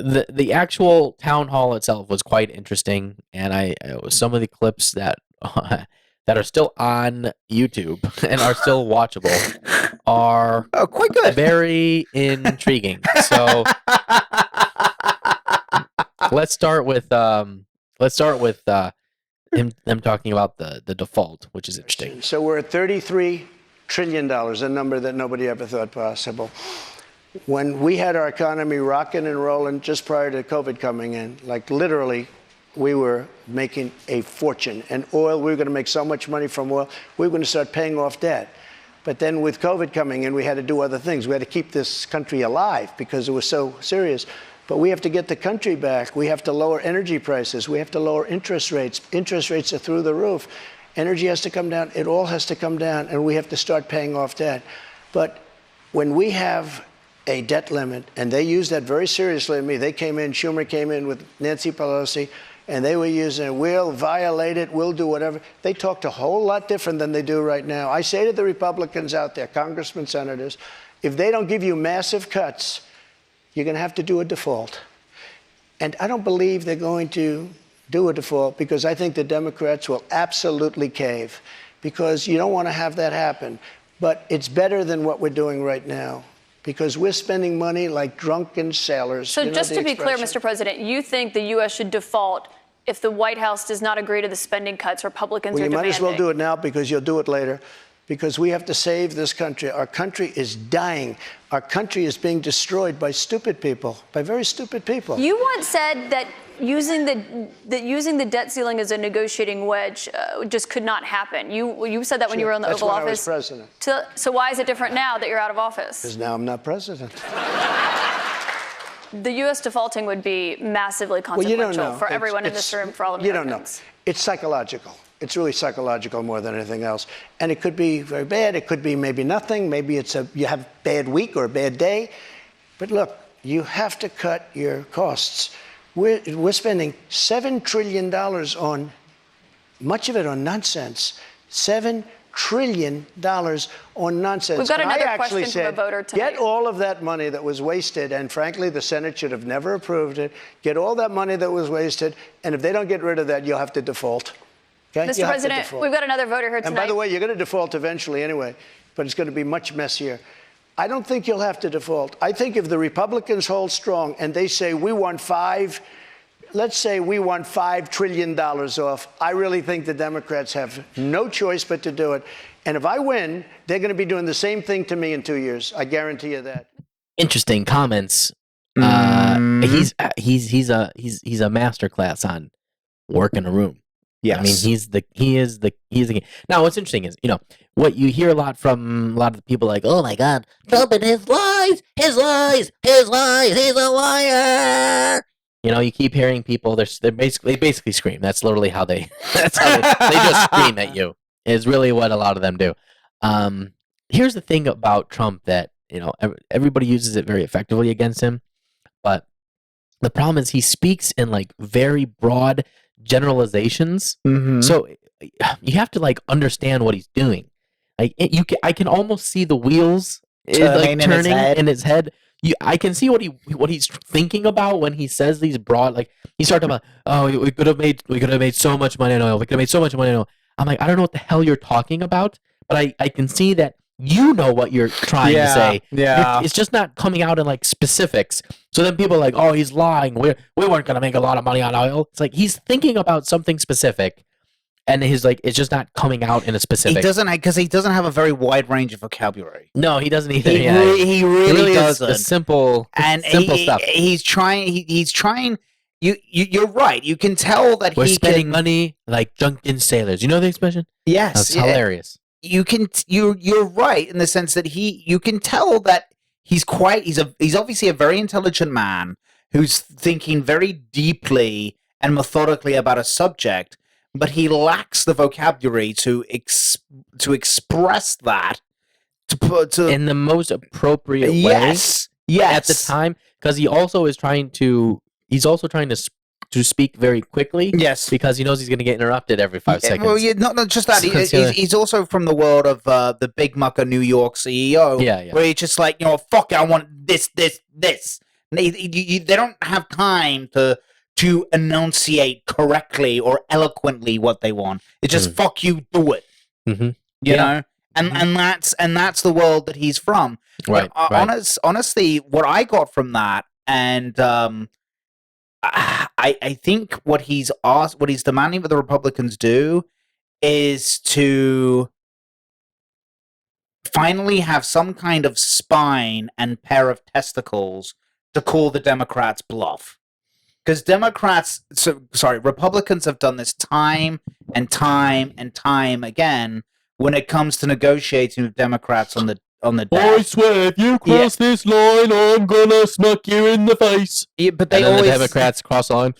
the actual town hall itself was quite interesting, and some of the clips that that are still on YouTube and are still watchable are quite good, very intriguing. So let's start with them talking about the default, which is interesting. So we're at $33 trillion, a number that nobody ever thought possible. When we had our economy rocking and rolling just prior to COVID coming in, like literally, we were making a fortune. And oil, we were going to make so much money from oil, we were going to start paying off debt. But then with COVID coming in, we had to do other things. We had to keep this country alive because it was so serious. But we have to get the country back. We have to lower energy prices. We have to lower interest rates. Interest rates are through the roof. Energy has to come down. It all has to come down, and we have to start paying off debt. But when we have a debt limit, and they use that very seriously to me. They came in, Schumer came in with Nancy Pelosi, and they were using it. We'll violate it, we'll do whatever. They talked a whole lot different than they do right now. I say to the Republicans out there, congressmen, senators, if they don't give you massive cuts, you're going to have to do a default. And I don't believe they're going to do a default because I think the Democrats will absolutely cave because you don't want to have that happen. But it's better than what we're doing right now, because we're spending money like drunken sailors. So just to be clear, Mr. President, you think the U.S. should default if the White House does not agree to the spending cuts Republicans are demanding? Well, you might as well do it now because you'll do it later, because we have to save this country. Our country is dying. Our country is being destroyed by stupid people, by very stupid people. You once said that using the debt ceiling as a negotiating wedge just could not happen. You said that when you were in the Oval Office. That's when I was president. So why is it different now that you're out of office? Because now I'm not president. The U.S. defaulting would be massively consequential for everyone in this room, for all Americans. You don't know. It's psychological. It's really psychological more than anything else. And it could be very bad. It could be maybe nothing. Maybe you have a bad week or a bad day. But look, you have to cut your costs. We're spending $7 trillion on, much of it on nonsense. $7 trillion on nonsense. We've got another question from a voter tonight. Get all of that money that was wasted, and frankly, the Senate should have never approved it. Get all that money that was wasted, and if they don't get rid of that, you'll have to default. Okay? Mr. President, we've got another voter here tonight. And by the way, you're going to default eventually anyway, but it's going to be much messier. I don't think you'll have to default. I think if the Republicans hold strong and they say we want let's say we want $5 trillion off, I really think the Democrats have no choice but to do it. And if I win, they're going to be doing the same thing to me in 2 years. I guarantee you that. Interesting comments. He's a masterclass on working a room. Yes. I mean, he is the king. Now, what's interesting is, what you hear a lot from a lot of the people like, oh my God, Trump and his lies, he's a liar. You keep hearing people, they basically scream. That's literally how they just scream at you, is really what a lot of them do. Here's the thing about Trump that, everybody uses it very effectively against him, but the problem is he speaks in like very broad generalizations. Mm-hmm. So you have to understand what he's doing. I can almost see the wheels turning in his head. I can see what he's thinking about when he says these broad, he's talking about, we could have made so much money on oil. We could have made so much money on oil. I'm like, I don't know what the hell you're talking about, but I can see that what you're trying to say. Yeah. It's just not coming out in specifics. So then people are like, oh, he's lying. We weren't going to make a lot of money on oil. It's like he's thinking about something specific, and it's just not coming out in a specific. He doesn't have a very wide range of vocabulary. No, he doesn't either. He really doesn't. The simple stuff. He's trying. You're right. You can tell that we're spending money like drunken sailors. You know the expression? Yes, that's hilarious. You're right in the sense that you can tell that he's obviously a very intelligent man who's thinking very deeply and methodically about a subject, but he lacks the vocabulary to express that in the most appropriate way. Yes, at the time, because he's also trying to speak very quickly. Yes, because he knows he's going to get interrupted every 5 seconds. Well, not just that. He's also from the world of the big mucker New York CEO. Yeah. Where he's just like, fuck it, I want this. They don't have time to enunciate correctly or eloquently what they want. It's just fuck you, do it. Mm-hmm. You know, and that's the world that he's from. Right. But, honestly, what I got from that, and I think what he's demanding that the Republicans do is to finally have some kind of spine and pair of testicles to call the Democrats bluff. Because Republicans have done this time and time and time again when it comes to negotiating with Democrats on the debt. I swear, if you cross this line, I'm gonna smack you in the face. Yeah, but they and then always the Democrats cross the line.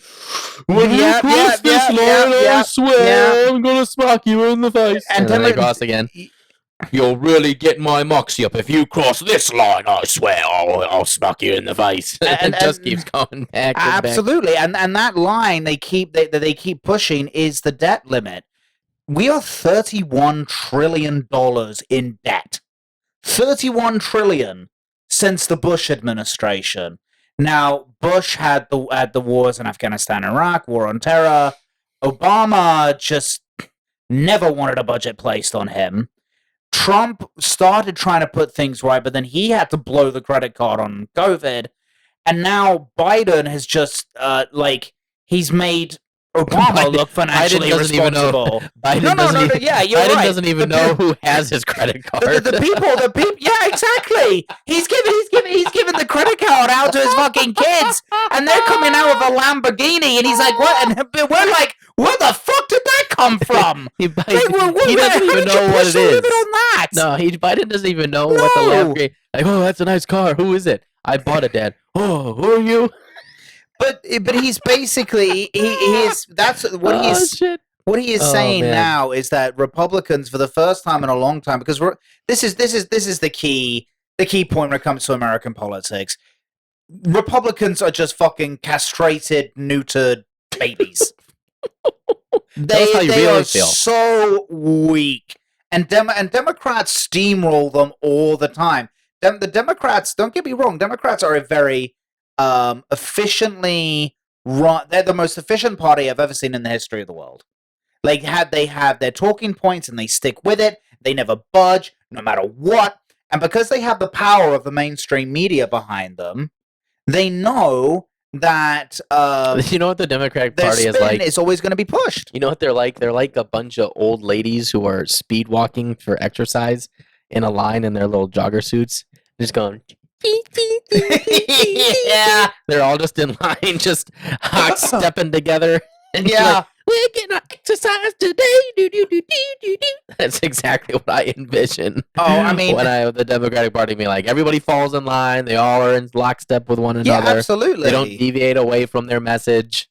When you cross this line, I swear, I'm gonna smack you in the face. And then they cross again. You'll really get my moxie up if you cross this line. I swear, I'll smack you in the face. And it just keeps going back. Absolutely, and that line they keep pushing is the debt limit. We are $31 trillion in debt. $31 trillion since the Bush administration. Now, Bush had the wars in Afghanistan and Iraq, war on terror. Obama just never wanted a budget placed on him. Trump started trying to put things right, but then he had to blow the credit card on COVID. And now Biden has just, he's made Obama look financially responsible. Biden doesn't even know who has his credit card. The people, yeah, exactly. He's giving the credit card out to his fucking kids, and they're coming out with a Lamborghini, and he's like, what? And we're like, where the fuck did that come from? He doesn't even know what it is. No, Biden doesn't even know what the Lamborghini. Like, oh, that's a nice car. Who is it? I bought it, Dad. Oh, who are you? But he's basically what he is saying now is that Republicans, for the first time in a long time, because this is the key point when it comes to American politics. Republicans are just fucking castrated, neutered babies. They are so weak, and Democrats steamroll them all the time. The Democrats, don't get me wrong, Democrats are a very efficiently run. They're the most efficient party I've ever seen in the history of the world. Like, they have their talking points and they stick with it. They never budge, no matter what. And because they have the power of the mainstream media behind them, they know that you know what the Democratic Party is like? It's always going to be pushed. You know what they're like? They're like a bunch of old ladies who are speed walking for exercise in a line in their little jogger suits, just going. Yeah, they're all just in line, just hot stepping together. And yeah, we're getting our exercise today. That's exactly what I envision. Oh, I mean, when the Democratic Party being like, everybody falls in line, they all are in lockstep with one another. Yeah, absolutely. They don't deviate away from their message.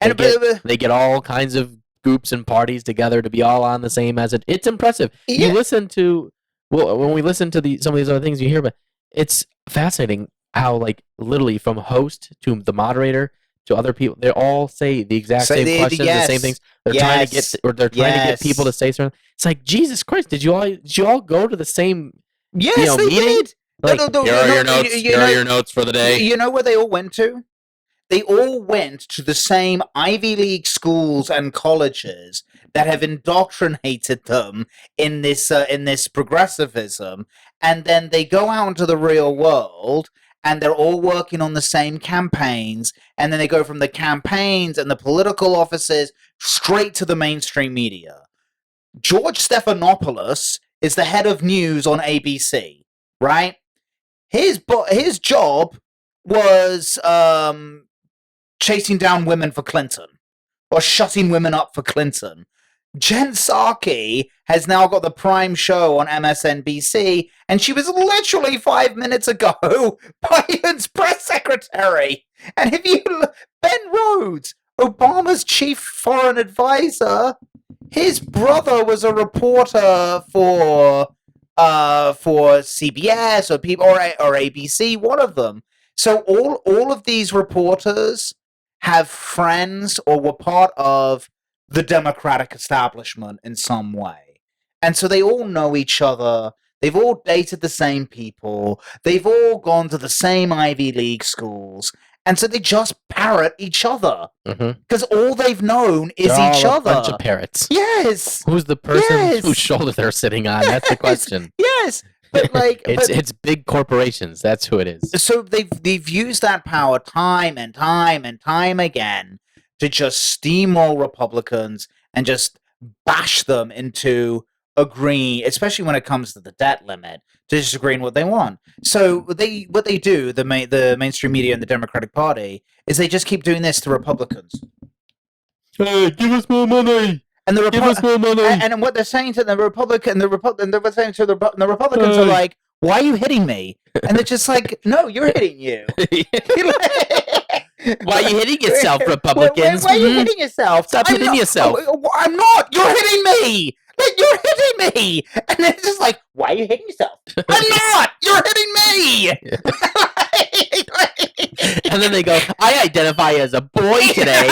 They get all kinds of groups and parties together to be all on the same message. It's impressive. Yeah. You listen to when we listen to some of these other things you hear, but it's fascinating how, like, literally from host to the moderator to other people, they all say the exact same questions, the same things. They're trying to get people to say something. It's like, Jesus Christ, did you all go to the same meeting? Did. Like, here are your notes. Here are your notes for the day. You know where they all went to? They all went to the same Ivy League schools and colleges that have indoctrinated them in this progressivism, and then they go out into the real world, and they're all working on the same campaigns, and then they go from the campaigns and the political offices straight to the mainstream media. George Stephanopoulos is the head of news on ABC, right? His job was chasing down women for Clinton, or shutting women up for Clinton. Jen Psaki has now got the prime show on MSNBC, and she was literally 5 minutes ago Biden's press secretary. And if you Ben Rhodes, Obama's chief foreign advisor, his brother was a reporter for CBS or ABC, one of them. So all of these reporters have friends or were part of the Democratic establishment in some way. And so they all know each other. They've all dated the same people. They've all gone to the same Ivy League schools. And so they just parrot each other. Because all they've known is They're each all other. a bunch of parrots. Yes. Who's the person Yes. whose shoulder they're sitting on? That's the question. Yes. But like it's big corporations. That's who it is. so they've used that power time and time and time again to just steamroll Republicans and just bash them into agreeing, especially when it comes to the debt limit, to just agreeing what they want. So what they do, the mainstream media and the Democratic Party, is they just keep doing this to Republicans. Hey, give us more money. And the Give us more money. and what they're saying to the Republicans are like, "Why are you hitting me?" And they're just like, "No, you're hitting you." Why are you hitting yourself, Republicans? Why are you hitting yourself? Stop hitting yourself. I'm not. You're hitting me. Like, you're hitting me. And it's just like, why are you hitting yourself? I'm not. You're hitting me. And then they go, I identify as a boy today.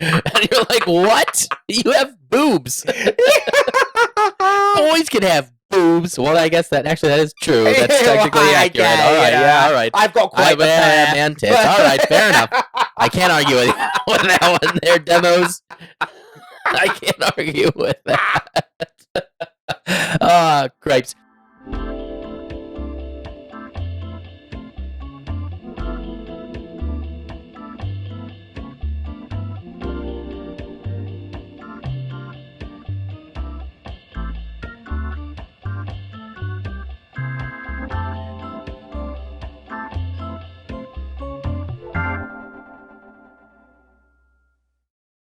And you're like, what? You have boobs. Boys can have boobs. Well, I guess that is true. That's technically accurate. All right, yeah, all right. I've got quite the pair. Man tits. All right, fair enough. I can't argue with that one there, demos. I can't argue with that. Ah, gripes.